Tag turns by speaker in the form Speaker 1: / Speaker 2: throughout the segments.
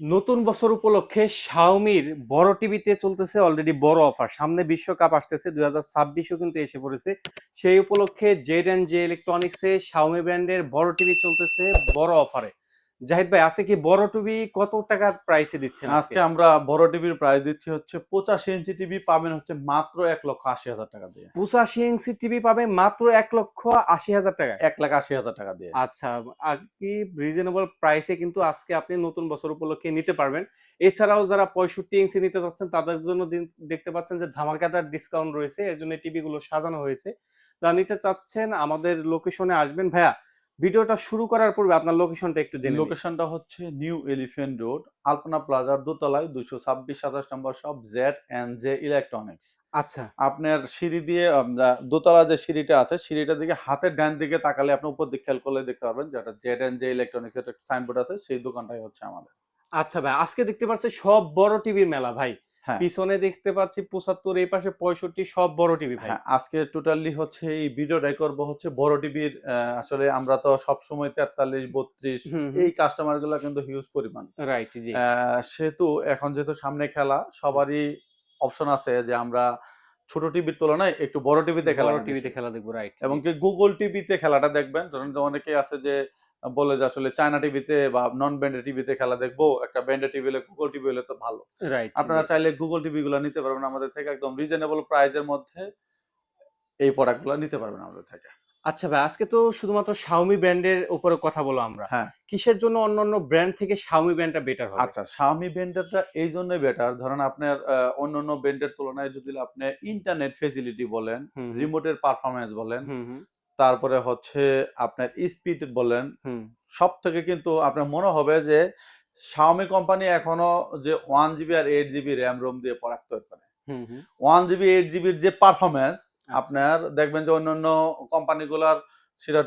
Speaker 1: নতুন বছর উপলক্ষে শাওমির বড় টিভিতে চলতেছে অলরেডি বড় অফার। সামনে বিশ্বকাপ আসতেছে, 2026ও কিন্তু এসে পড়েছে। সেই উপলক্ষে জেড এন্ড জে ইলেকট্রনিক্সে শাওমি ব্র্যান্ডের বড় টিভি চলতেছে বড় অফারে। জাহিদ ভাই, আছে কি বড় টিভি কত টাকার প্রাইসে দিচ্ছেন আজকে?
Speaker 2: আজকে আমরা বড় টিভির প্রাইস দিচ্ছি হচ্ছে 85 ইঞ্চি টিভি পাবেন হচ্ছে মাত্র 1,80,000 টাকা দিয়ে।
Speaker 1: 85 ইঞ্চি টিভি পাবে মাত্র 1,80,000 টাকায়।
Speaker 2: 1,80,000 টাকা দিয়ে।
Speaker 1: আচ্ছা, আর কি রিজনেবল প্রাইসে কিন্তু আজকে আপনি নতুন বছর উপলক্ষে নিতে পারবেন। এছাড়াও যারা 65 ইঞ্চি নিতে চাচ্ছেন তাদের জন্য দেখতে পাচ্ছেন যে ধামাকাদার ডিসকাউন্ট রয়েছে, এর জন্য টিভি গুলো সাজানো হয়েছে। যারা নিতে চাচ্ছেন আমাদের লোকেশনে আসবেন। ভাইয়া, ভিডিওটা শুরু করার পূর্বে আপনার লোকেশনটা একটু জেনে নিই।
Speaker 2: লোকেশনটা হচ্ছে নিউ এলিফ্যান্ট রোড, আলপনা প্লাজার দোতলায় 226-27 নম্বর shop Z and J electronics.
Speaker 1: আচ্ছা,
Speaker 2: আপনার সিঁড়ি দিয়ে দোতলা যে সিঁড়িটা আছে সিঁড়িটার দিকে হাতের ডান দিকে তাকালে আপনি উপর দিকে খেয়াল করলে দেখতে পারবেন যেটা জেড এন্ড জে ইলেকট্রনিক্স একটা সাইনবোর্ড আছে, সেই দোকানটাই হচ্ছে আমাদের।
Speaker 1: আচ্ছা ভাই, আজকে দেখতে পাচ্ছি সব বড় টিভির মেলা ভাই।
Speaker 2: হ্যাঁ।
Speaker 1: পিছনে দেখতে পাচ্ছি 75, এই পাশে 65, সব বড় টিভি ভাই।
Speaker 2: হ্যাঁ, আজকে টোটালি হচ্ছে এই ভিডিওটাই করব হচ্ছে বড় টিভির। আসলে আমরা তো সবসময় 43, 32
Speaker 1: হুম, হুম।
Speaker 2: এই কাস্টমার গুলা কিন্তু হিউজ পরিমাণ।
Speaker 1: রাইট, জি।
Speaker 2: সেহেতু এখন যেহেতু সামনে খেলা সবারই অপশন আছে যে আমরা ছোট টিভির তুলনায় একটু বড় টিভিতে
Speaker 1: বড়
Speaker 2: খেলাটা
Speaker 1: টিভিতে
Speaker 2: দেখি।
Speaker 1: খেলা দেখবো, রাইট,
Speaker 2: এবং
Speaker 1: জি।
Speaker 2: কি গুগল টিভিতে খেলাটা দেখবেন। ধরেন যে অনেকেই আছে যে বলে যে আসলে চায়না টিভিতে বা নন ব্র্যান্ডেড টিভিতে খেলা দেখবো। একটা ব্র্যান্ডেড টিভি হলে গুগল টিভি হলে তো ভালো।
Speaker 1: রাইট,
Speaker 2: আপনারা
Speaker 1: জি।
Speaker 2: চাইলে গুগল টিভি গুলা নিতে পারবেন আমাদের থেকে একদম রিজনেবল প্রাইস এর মধ্যে এই প্রোডাক্ট গুলা নিতে পারবেন আমাদের থেকে।
Speaker 1: আচ্ছা ভাই, আজকে তো শুধুমাত্র Xiaomi ব্র্যান্ডের উপরে কথা বললাম আমরা।
Speaker 2: হ্যাঁ।
Speaker 1: কিসের জন্য অন্যান্য ব্র্যান্ড থেকে Xiaomi ব্র্যান্ডটা বেটার হবে?
Speaker 2: আচ্ছা, Xiaomi ব্র্যান্ডেরটা এই জন্যই বেটার। ধরেন আপনার অন্যান্য ব্র্যান্ডের তুলনায় যদি আপনি ইন্টারনেট ফেসিলিটি বলেন,
Speaker 1: হুম, হুম।
Speaker 2: রিমোটের পারফরম্যান্স বলেন,
Speaker 1: হুম, হুম।
Speaker 2: তারপরে হচ্ছে আপনার স্পিড বলেন,
Speaker 1: হুম।
Speaker 2: সবথেকে কিন্তু আপনার মনে হবে যে Xiaomi কোম্পানি এখনো যে 1 জিবি আর 8 জিবি RAM ROM দিয়ে প্রোডাক্ট তৈরি করে।
Speaker 1: হুম, হুম।
Speaker 2: 1 জিবি 8 জিবির যে পারফরম্যান্স
Speaker 1: আচ্ছা।
Speaker 2: আপনার দেখবেন যে অন্যান্য কোম্পানিগুলার সেটা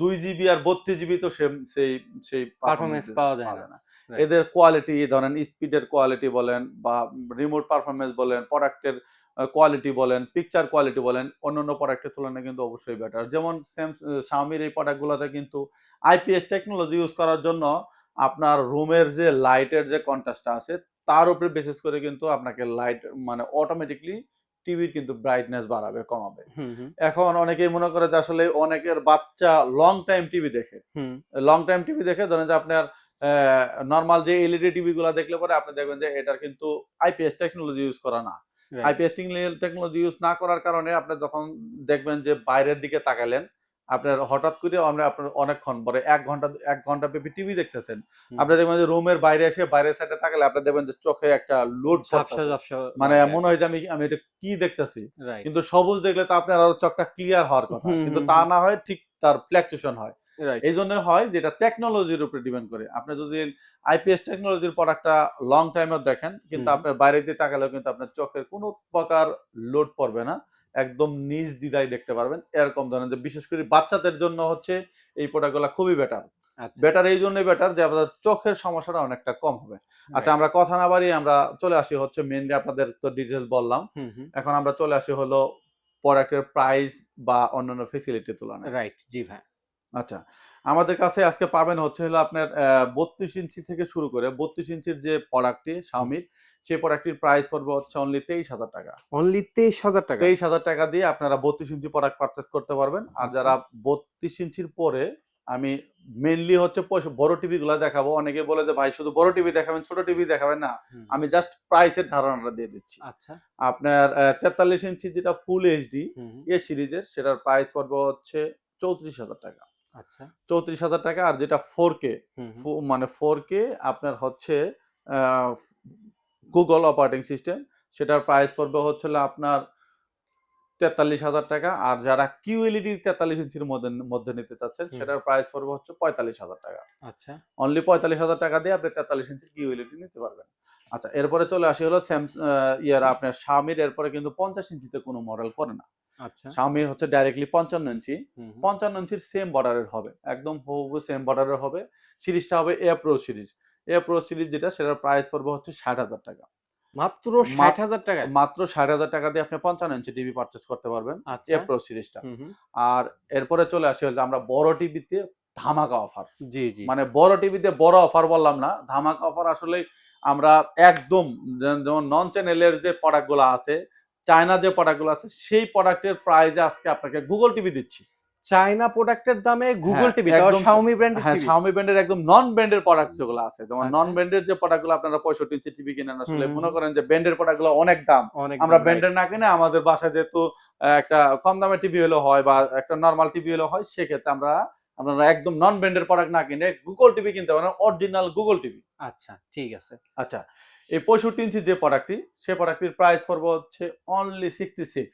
Speaker 2: 2 জিবি আর 32 জিবি তো সেই সেই পারফরম্যান্স
Speaker 1: পারফরম্যান্স পাওয়া যায় না।
Speaker 2: পাবে না।
Speaker 1: রাইট।
Speaker 2: এদের কোয়ালিটি ধরেন স্পিডের কোয়ালিটি বলেন বা রিমোট পারফরম্যান্স বলেন, প্রোডাক্টের কোয়ালিটি বলেন, পিকচার কোয়ালিটি বলেন, অন্যান্য প্রোডাক্টের তুলনায় কিন্তু অবশ্যই বেটার। যেমন Xiaomi-র এই প্রোডাক্টগুলোতে কিন্তু আইপিএস টেকনোলজি ইউজ করার জন্য আপনার রুমের যে লাইটের যে কন্ট্রাস্টটা আছে তার উপরে বেসিস করে কিন্তু আপনাকে লাইট মানে অটোমেটিকলি টিভির কিন্তু ব্রাইটনেস বাড়াবে, কমাবে।
Speaker 1: হুম, হুম।
Speaker 2: এখন অনেকেই মনে করে যে আসলে অনেকের বাচ্চা লং টাইম টিভি দেখে।
Speaker 1: হুম।
Speaker 2: লং টাইম টিভি দেখে ধরেন যে আপনার নরমাল যে এলইডি টিভি গুলা দেখলে পরে আপনি দেখবেন যে এটার কিন্তু আইপিএস টেকনোলজি ইউজ করা না।
Speaker 1: রাইট।
Speaker 2: আইপিএস টেকনোলজি ইউজ না করার কারণে আপনি যখন দেখবেন যে বাইরের দিকে তাকাইলেন, আপনার হঠাৎ করে আপনার অনেকক্ষণ পরে ১ ঘন্টা ব্যাপী টিভি দেখতেছেন।
Speaker 1: হুম,
Speaker 2: আপনি
Speaker 1: হুম।
Speaker 2: দেখবেন যে রুমের বাইরে এসে বাইরের সাইডে তাকালে আপনি দেখবেন যে চোখে একটা লোড
Speaker 1: ঝাপসা,
Speaker 2: পড়তেছে।
Speaker 1: ঝাপসা
Speaker 2: মানে
Speaker 1: লাগে
Speaker 2: মনে
Speaker 1: আরকি।
Speaker 2: হয় যে আমি এটা কি দেখতেছি?
Speaker 1: রাইট।
Speaker 2: কিন্তু সবুজ দেখলে তো আপনার আরো চোখটা ক্লিয়ার হওয়ার কথা।
Speaker 1: হুম,
Speaker 2: কিন্তু
Speaker 1: হুম,
Speaker 2: তা
Speaker 1: হুম।
Speaker 2: না হয় ঠিক তার ফ্লাকচুয়েশন হয়।
Speaker 1: রাইট।
Speaker 2: এইজন্য হয় যেটা টেকনোলজির উপরে ডিপেন্ড করে। আপনি যদি আইপিএস টেকনোলজির প্রোডাক্টটা লং টাইমের দেখেন কিন্তু
Speaker 1: হুম, হুম।
Speaker 2: আপনার বাইরে দিয়ে তাকালেও কিন্তু আপনার চোখের কোনো প্রকার লোড পড়বে না। একদম নির্দ্বিধায় দেখতে পারবেন। এরকম ধরেন যে বিশেষ করে বাচ্চাদের জন্য হচ্ছে এই প্রোডাক্টগুলা খুবই বেটার।
Speaker 1: আচ্ছা।
Speaker 2: বেটার এই জন্যই বেটার যে আপনাদের চোখের সমস্যাটা অনেকটা কম হবে। আচ্ছা,
Speaker 1: রাইট।
Speaker 2: আমরা কথা না বাড়িয়ে আমরা চলে আসি হচ্ছে মেইনলি আপনাদের তো ডিটেইলস বললাম।
Speaker 1: হুম, হুম।
Speaker 2: এখন আমরা চলে আসি হলো প্রোডাক্টের প্রাইস বা অন্যান্য ফেসিলিটি তুলনায়।
Speaker 1: রাইট, জি ভাই।
Speaker 2: আচ্ছা। আমাদের কাছে আজকে পাবেন হচ্ছে হলো আপনার ৩২ ইঞ্চি থেকে শুরু করে ৩২ ইঞ্চির যে প্রোডাক্টটি
Speaker 1: হুম।
Speaker 2: Xiaomi সেই প্রোডাক্টটির প্রাইস পড়বে হচ্ছে অনলি ৳২৩,০০০।
Speaker 1: অনলি ৳২৩,০০০।
Speaker 2: ৳২৩,০০০ দিয়ে আপনারা ৩২ ইঞ্চি প্রোডাক্ট পারচেজ করতে পারবেন। আর
Speaker 1: আচ্ছা।
Speaker 2: যারা ৩২ ইঞ্চির পরে আমি মেইনলি হচ্ছে বড় টিভি গুলা দেখাবো। অনেকে বলে যে ভাই শুধু বড় টিভি দেখাবেন, ছোট টিভি দেখাবেন না।
Speaker 1: হুম।
Speaker 2: আমি জাস্ট প্রাইস এর ধারণাটা দিয়ে দিচ্ছি।
Speaker 1: আচ্ছা।
Speaker 2: আপনার ৪৩ ইঞ্চি যেটা ফুল এইচডি
Speaker 1: হুম, হুম।
Speaker 2: এ সিরিজের সেটার প্রাইস পড়বে হচ্ছে ৳৩৪,০০০।
Speaker 1: আচ্ছা।
Speaker 2: ৳৩৪,০০০ আর যেটা 4K
Speaker 1: হুম, হুম।
Speaker 2: মানে 4K আপনার হচ্ছে আ Google অপারেটিং সিস্টেম সেটার প্রাইস পড়বে হচ্ছে হলো আপনার ৳৪৩,০০০। আর যারা QLED ৪৩ ইঞ্চির মধ্যে নিতে চাচ্ছেন
Speaker 1: হুম।
Speaker 2: সেটার প্রাইস পড়বে হচ্ছে ৳৪৫,০০০।
Speaker 1: আচ্ছা।
Speaker 2: অনলি ৳৪৫,০০০ দিয়ে আপনি ৪৩ ইঞ্চির QLED নিতে পারবেন। আচ্ছা, এরপরে চলে আসি হলো আপনার Xiaomi-র এরপরে কিন্তু ৫০ ইঞ্চিতে কোনো মডেল করে না।
Speaker 1: আচ্ছা।
Speaker 2: Xiaomi হচ্ছে ডাইরেক্টলি ৫৫ ইঞ্চি।
Speaker 1: হুম, হুম।
Speaker 2: ৫৫ ইঞ্চির সেম বর্ডারের হবে। একদম হুবহু সেম বর্ডারের হবে। সিরিজটা হবে A Pro series. A Pro series যেটা সেটার প্রাইস পড়বে হচ্ছে ৳৬০,০০০।
Speaker 1: মাত্র
Speaker 2: মাত
Speaker 1: ৳৬০,০০০?
Speaker 2: মাত্র ৳৬০,০০০ দিয়ে আপনি ৫৫ ইঞ্চি টিভি পারচেজ করতে পারবেন। A
Speaker 1: আচ্ছা।
Speaker 2: Pro সিরিজটা।
Speaker 1: হুম, হুম।
Speaker 2: আর এরপরে চলে আসি হলো আমরা বড় টিভিতে ধামাকা অফার।
Speaker 1: জি, জি।
Speaker 2: মানে বড় টিভিতে বড় অফার বললাম না, ধামাকা অফার আসলে আমরা একদম যেমন নন চ্যানেলের যে প্রোডাক্ট গুলো আছে, চায়না যে প্রোডাক্ট গুলো আছে, সেই প্রোডাক্টের প্রাইজে আজকে আপনাকে গুগল টিভি দিচ্ছি।
Speaker 1: চায়না প্রোডাক্টের দামে গুগল
Speaker 2: হ্যাঁ,
Speaker 1: টিভি, তাও
Speaker 2: একদম
Speaker 1: Xiaomi ব্র্যান্ডের
Speaker 2: হ্যাঁ,
Speaker 1: টিভি।
Speaker 2: Xiaomi ব্র্যান্ডের একদম নন ব্র্যান্ডের প্রোডাক্ট যেগুলো আছে। যেমন নন
Speaker 1: আচ্ছা।
Speaker 2: ব্র্যান্ডের যে প্রোডাক্ট গুলো আপনারা 65 ইঞ্চি টিভি কিনেন
Speaker 1: হুম,
Speaker 2: আসলে
Speaker 1: হুম,
Speaker 2: মনে
Speaker 1: হুম।
Speaker 2: করেন যে ব্র্যান্ডের প্রোডাক্ট গুলো অনেক দাম।
Speaker 1: অনেক
Speaker 2: আমরা
Speaker 1: দাম, রাইট।
Speaker 2: ব্র্যান্ডের না কিনে আমাদের বাসায় যেহেতু একটা কম দামের টিভি হলেও হয় বা একটা নরমাল টিভি হলেও হয়, সেক্ষেত্রে আপনারা একদম নন ব্র্যান্ডের প্রোডাক্ট না কিনে গুগল টিভি কিনতে পারেন, অরিজিনাল গুগল টিভি।
Speaker 1: আচ্ছা, ঠিক আছে।
Speaker 2: আচ্ছা, এই 65 ইঞ্চি যে প্রোডাক্টটি, সে প্রোডাক্টটির প্রাইস পড়বে হচ্ছে অনলি 66।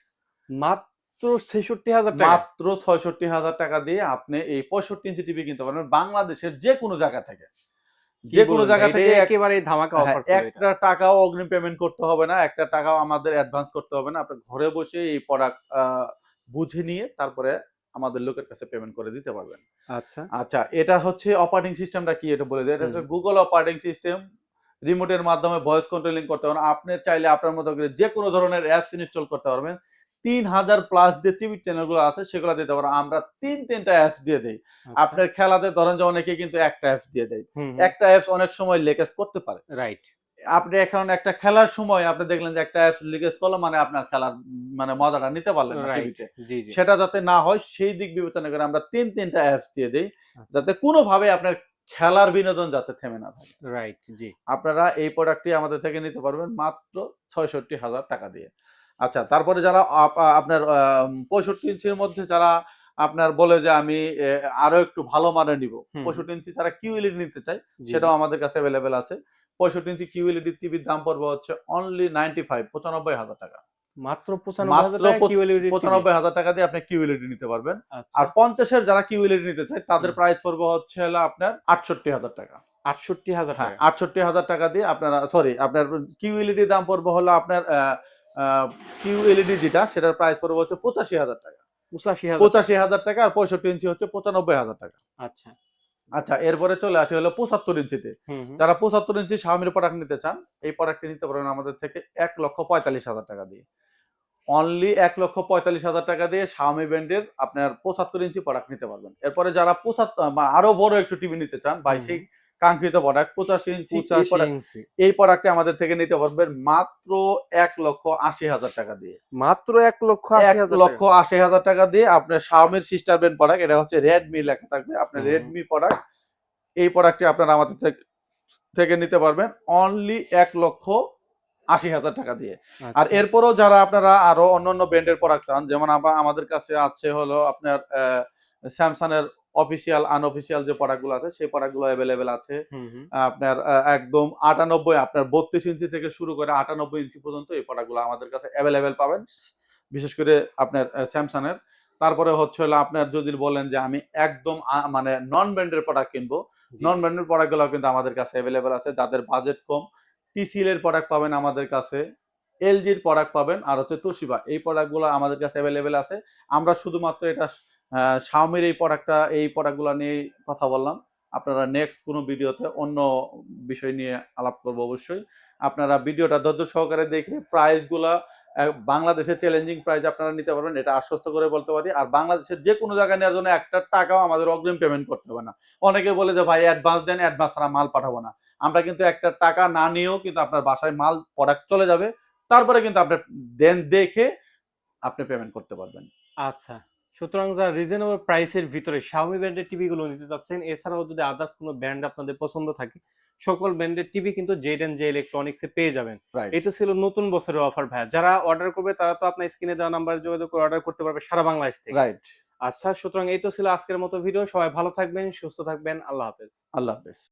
Speaker 1: মাত্র ৬৬,০০০ টাকায়?
Speaker 2: মাত্র ৬৬,০০০ টাকা দিয়ে আপনি এই 65 ইঞ্চি টিভি কিনতে পারবেন বাংলাদেশের যে কোনো জায়গা থেকে।
Speaker 1: কি
Speaker 2: যে কোনো
Speaker 1: বলেন ভাই?
Speaker 2: জায়গা
Speaker 1: এটা
Speaker 2: থেকে
Speaker 1: একেবারেই ধামাকা
Speaker 2: হ্যাঁ,
Speaker 1: অফার ছিল এটা।
Speaker 2: একটা টাকাও অগ্রিম পেমেন্ট করতে হবে না। একটা টাকাও আমাদের অ্যাডভান্স করতে হবে না। আপনি ঘরে বসে এই প্রোডাক্ট বুঝে নিয়ে তারপরে আমাদের লোকের কাছে পেমেন্ট করে দিতে পারবেন।
Speaker 1: আচ্ছা।
Speaker 2: আচ্ছা, এটা হচ্ছে অপারেটিং সিস্টেমটা কি এটা বলে দেই। এটা
Speaker 1: হুম,
Speaker 2: হচ্ছে
Speaker 1: হুম।
Speaker 2: Google operating system. রিমোটের মাধ্যমে ভয়েস কন্ট্রোলিং করতে পারবেন। আপনি চাইলে আপনার মতো করে যেকোনো ধরনের অ্যাপস ইনস্টল করতে পারবেন। ৩,০০০ প্লাস যে টিভি চ্যানেলগুলো আছে সেগুলো দিতে পারবেন। আমরা ৩টা অ্যাপস দিয়ে দেই।
Speaker 1: আচ্ছা।
Speaker 2: আপনার খেলাতে ধরেন যে অনেকে কিন্তু একটা অ্যাপস দিয়ে দেয়।
Speaker 1: হুম, হুম।
Speaker 2: একটা অ্যাপস অনেক সময় লেকেজ করতে পারে।
Speaker 1: রাইট।
Speaker 2: আপনি এখন একটা খেলার সময় আপনি দেখলেন যে একটা অ্যাপস লিকেজ করলো মানে আপনার খেলার মানে মজাটা নিতে পারলেন না
Speaker 1: রাইট।
Speaker 2: টিভিতে।
Speaker 1: জি, জি।
Speaker 2: সেটা যাতে না হয় সেই দিক বিবেচনা করে আমরা ৩টা অ্যাপস দিয়ে দেই।
Speaker 1: আচ্ছা।
Speaker 2: যাতে কোনোভাবে আপনার খেলার বিনোদন যাতে থেমে না থাকে।
Speaker 1: রাইট, জি।
Speaker 2: আপনারা এই প্রোডাক্টটি আমাদের থেকে নিতে পারবেন মাত্র ৬৬,০০০ টাকা দিয়ে। আচ্ছা, তারপরে যারা আপনার ৬৫ ইঞ্চির মধ্যে যারা আপনার বলে যে আমি আরো একটু ভালো মানের নিবো।
Speaker 1: হুম, হুম।
Speaker 2: ৬৫ ইঞ্চি যারা QLED নিতে চায়
Speaker 1: জি, জি।
Speaker 2: সেটাও আমাদের কাছে এভেইলেবল আছে। ৬৫ ইঞ্চি QLED টিভির দাম পড়বে হচ্ছে অনলি ৯৫,০০০ টাকা।
Speaker 1: মাত্র ৯৫,০০০
Speaker 2: মাত্র
Speaker 1: টাকায় QLED টিভি।
Speaker 2: ৯৫,০০০ টাকা দিয়ে আপনি QLED নিতে পারবেন।
Speaker 1: আচ্ছা।
Speaker 2: আর ৫০ এর যারা QLED নিতে চায় তাদের
Speaker 1: হুম।
Speaker 2: প্রাইস পড়বে হচ্ছে হলো আপনার ৬৮,০০০ টাকা।
Speaker 1: ৬৮,০০০
Speaker 2: হ্যাঁ,
Speaker 1: টাকা।
Speaker 2: ৬৮,০০০ টাকা দিয়ে আপনারা সরি আপনার QLED দাম পড়বে হলো আপনার আ QLED যেটা সেটার প্রাইস পড়বে হচ্ছে ৮৫,০০০ টাকা।
Speaker 1: ৮৫,০০০ টাকা।
Speaker 2: ৮৫,০০০ টাকা আর ৬৫ ইঞ্চি হচ্ছে ৯৫,০০০ টাকা।
Speaker 1: আচ্ছা।
Speaker 2: আচ্ছা, এরপরে চলে আসি হলো ৭৫ ইঞ্চিতে।
Speaker 1: হুম, হুম।
Speaker 2: যারা ৭৫ ইঞ্চি Xiaomi এর প্রোডাক্ট নিতে চান, এই প্রোডাক্টটি নিতে পারবেন আমাদের থেকে ১,৪৫,০০০ টাকা দিয়ে। অনলি ১,৪৫,০০০ টাকা দিয়ে Xiaomi ব্র্যান্ডের আপনার ৭৫ ইঞ্চি প্রোডাক্ট নিতে পারবেন। এরপরে যারা আরো বড় একটু টিভি নিতে চান ভাই
Speaker 1: হুম,
Speaker 2: সেই
Speaker 1: হুম।
Speaker 2: কাঙ্ক্ষিত প্রোডাক্ট ৮৫ ইঞ্চি
Speaker 1: ৮৫ ইঞ্চি।
Speaker 2: এই প্রোডাক্টটি আমাদের থেকে নিতে পারবেন মাত্র ১,৮০,০০০ টাকা দিয়ে।
Speaker 1: মাত্র ১,৮০,০০০ টাকা।
Speaker 2: ১,৮০,০০০ টাকা দিয়ে আপনার Xiaomi র সিস্টার ব্র্যান্ড প্রোডাক্ট এটা হচ্ছে Redmi লেখা থাকবে। আপনার
Speaker 1: হুম, হুম।
Speaker 2: Redmi প্রোডাক্ট এই প্রোডাক্টটি আপনারা আমাদের থেকে নিতে পারবেন অনলি ১,৮০,০০০ টাকা দিয়ে। আর
Speaker 1: আচ্ছা।
Speaker 2: এরপরেও যারা আপনারা আরো অন্যান্য ব্র্যান্ডের প্রোডাক্ট চান যেমন আমাদের কাছে আছে হলো আপনার Samsung এর অফিসিয়াল আনঅফিসিয়াল যে প্রোডাক্ট গুলো আছে সেই প্রোডাক্ট গুলো এভেইলেবল আছে।
Speaker 1: হুম, হুম।
Speaker 2: আপনার একদম ৯৮ আপনার ৩২ ইঞ্চি থেকে শুরু করে ৯৮ ইঞ্চি পর্যন্ত এই প্রোডাক্ট গুলো আমাদের কাছে এভেইলেবল পাবেন। বিশেষ করে আপনার Samsung এর। তারপরে হচ্ছে হলো আপনার যদি বলেন যে আমি একদম মানে নন ব্র্যান্ডের প্রোডাক্ট কিনবো,
Speaker 1: জি।
Speaker 2: নন ব্র্যান্ডের প্রোডাক্ট গুলো কিন্তু আমাদের কাছে এভেইলেবল আছে। যাদের বাজেট কম, TCL এর প্রোডাক্ট পাবেন আমাদের কাছে। LG এর প্রোডাক্ট পাবেন আর হচ্ছে Toshiba এই প্রোডাক্ট গুলো আমাদের কাছে এভেইলেবল আছে। আমরা শুধুমাত্র এটা Xiaomi র এই প্রোডাক্ট গুলা নিয়েই কথা বললাম। আপনারা নেক্সট কোনো ভিডিওতে অন্য বিষয় নিয়ে আলাপ করব অবশ্যই। আপনারা ভিডিওটা ধৈর্য সহকারে দেখে প্রাইস গুলা বাংলাদেশের চ্যালেঞ্জিং প্রাইস আপনারা নিতে পারবেন এটা আশ্বস্ত করে বলতে পারি। আর বাংলাদেশের যে কোনো জায়গায় নেওয়ার জন্য একটা টাকাও আমাদের অগ্রিম পেমেন্ট করতে হবে না। অনেকে বলে যে ভাই অ্যাডভান্স দেন, অ্যাডভান্স ছাড়া মাল পাঠাবো না। আমরা কিন্তু একটা টাকা না নিয়েও কিন্তু আপনার বাসায় মাল প্রোডাক্ট চলে যাবে। তারপরে কিন্তু আপনি দেখে আপনি পেমেন্ট করতে পারবেন।
Speaker 1: আচ্ছা। সুতরাং যারা রিজনেবল প্রাইসের ভিতরে Xiaomi ব্র্যান্ডের টিভি গুলো নিতে চাচ্ছেন, এছাড়াও যদি আদার্স কোনো ব্র্যান্ড আপনাদের পছন্দ থাকে, সকল ব্র্যান্ডের টিভি কিন্তু জেড ইলেকট্রনিক্স এ পেয়ে যাবেন।
Speaker 2: রাইট,
Speaker 1: এই তো ছিল নতুন বছরের অফার ভাইয়া। যারা অর্ডার করবে তারা তো আপনার স্ক্রিনে দেওয়া নাম্বারে যোগাযোগ করে অর্ডার করতে পারবে সারা বাংলাদেশ থেকে।
Speaker 2: রাইট।
Speaker 1: আচ্ছা, সুতরাং এই তো ছিল আজকের মতো ভিডিও। সবাই ভালো থাকবেন, সুস্থ থাকবেন। আল্লাহ হাফেজ।
Speaker 2: আল্লাহ হাফেজ।